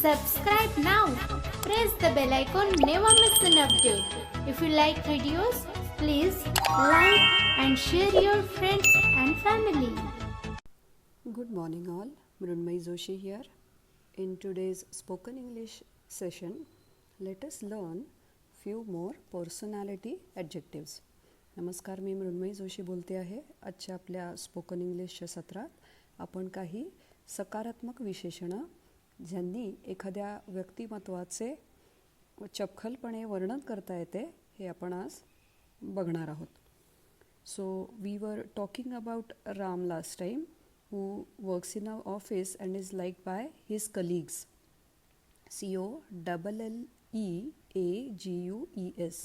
Subscribe now. Press the bell icon, never miss an update. If you like videos, please like and share your friends and family. Good morning all, Mrunmayee Joshi here. In today's spoken English session, let us learn few more personality adjectives. नमस्कार, मी मृण्मयी जोशी बोलते आहे. आजच्या आपल्या spoken इंग्लिशच्या सत्रात आपण काही सकारात्मक विशेषणं ज्यांनी एखाद्या व्यक्तिमत्वाचे चपखलपणे वर्णन करता येते हे आपण आज बघणार आहोत. So we were talking about Ram last time, who works in our office and is liked by his colleagues. COLLEAGUES.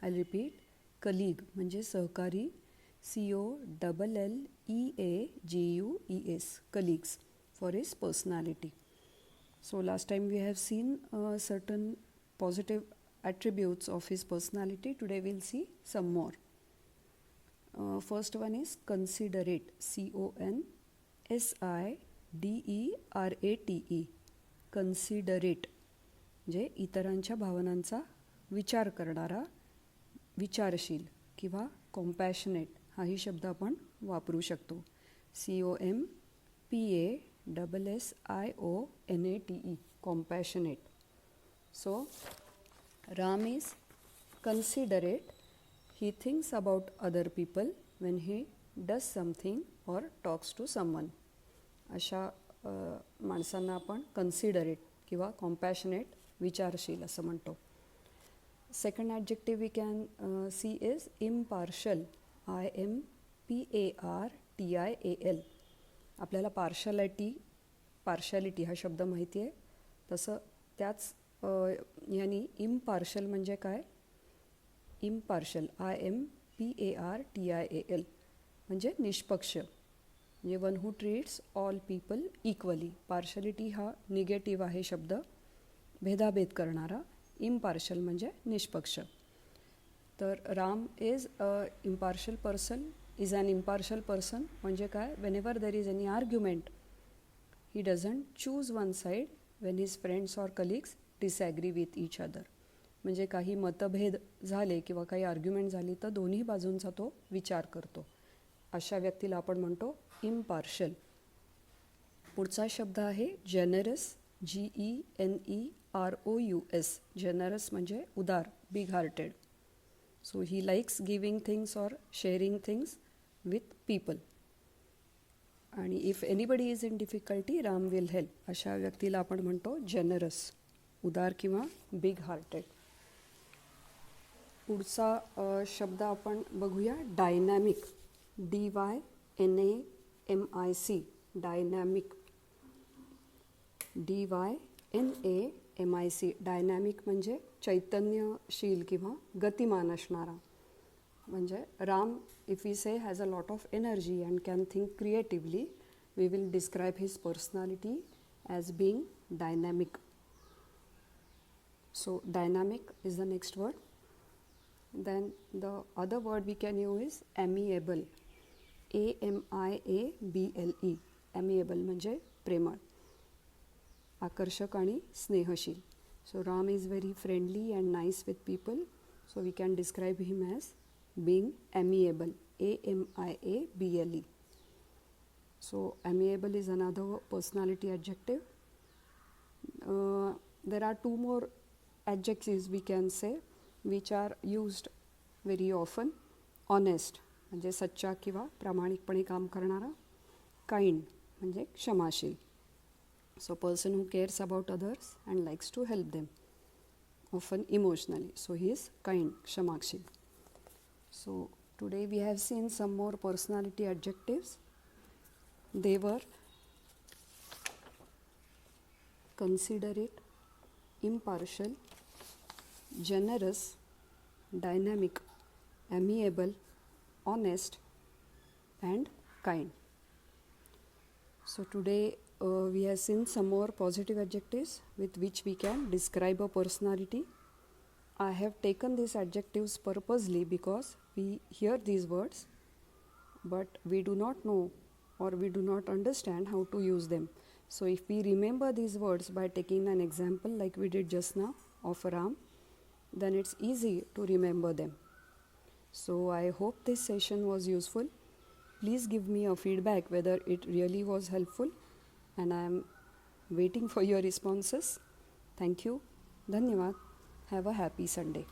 I'll repeat, colleague म्हणजे सहकारी, COLLEAGUES, colleagues, for his personality. So last time we have seen certain positive attributes of his personality. Today we'll see some more. First one is considerate, CONSIDERATE, considerate म्हणजे इतरांच्या भावनांचा विचार करणारा, विचारशील किंवा कॉम्पॅशनेट हाही शब्द आपण वापरू शकतो. COMPASSIONATE, compassionate. So Ram is considerate. He thinks about other people when he does something or talks to someone. अशा माणसांना आपण considerate किंवा compassionate, विचारशील असं म्हणतो. Second adjective we can see is impartial, IMPARTIAL. आपल्याला पार्शालिटी हा शब्द माहिती आहे, तसं त्याच यांनी impartial म्हणजे काय? इम्पार्शल, IMPARTIAL म्हणजे निष्पक्ष, म्हणजे one who treats all people equally. Partiality हा निगेटिव्ह आहे शब्द, भेदाभेद करणारा. इम्पार्शल म्हणजे निष्पक्ष. तर Ram is impartial person, is an impartial person म्हणजे काय? Whenever there is any argument, he doesn't choose one side when his friends or colleagues disagree with each other. म्हणजे काही मतभेद झाले किंवा काही आर्ग्युमेंट झाली तर दोन्ही बाजूंचा तो विचार करतो. अशा व्यक्तीला आपण म्हणतो इम्पार्शल. पुढचा शब्द आहे जेनरस, GENEROUS. जेनरस म्हणजे उदार, big hearted. So he likes giving things or sharing things with people. आणि if anybody is in difficulty, Ram will help. अशा व्यक्तीला आपण म्हणतो जेनरस, उदार किंवा बिग हार्टेड. पुढचा शब्द आपण बघूया dynamic, DYNAMIC, dynamic, DYNAMIC. Dynamic म्हणजे चैतन्यशील किंवा गतिमान असणारा. म्हणजे Ram, if we say has a lot of energy and can think creatively, we will describe his personality as being dynamic. So dynamic is the next word. Then the other word we can use is amiable, AMIABLE. amiable म्हणजे प्रेमळ, आकर्षक आणि स्नेहशील. So Ram is very friendly and nice with people. So we can describe him as being amiable, AMIABLE. So amiable is another personality adjective. There are two more adjectives we can say which are used very often. Honest म्हणजे सच्चा किंवा प्रामाणिकपणे काम करणारा. Kind म्हणजे क्षमाशील. So person who cares about others and likes to help them, often emotionally. So he is kind, क्षमाशील. So today we have seen some more personality adjectives. They were considerate, impartial, generous, dynamic, amiable, honest, and kind. So today we have seen some more positive adjectives with which we can describe a personality. I have taken these adjectives purposely because we hear these words but we do not know or we do not understand how to use them. So if we remember these words by taking an example like we did just now of Ram, then it's easy to remember them. So I hope this session was useful. Please give me a feedback whether it really was helpful, and I am waiting for your responses. Thank you. Dhanyavad. Have a happy Sunday.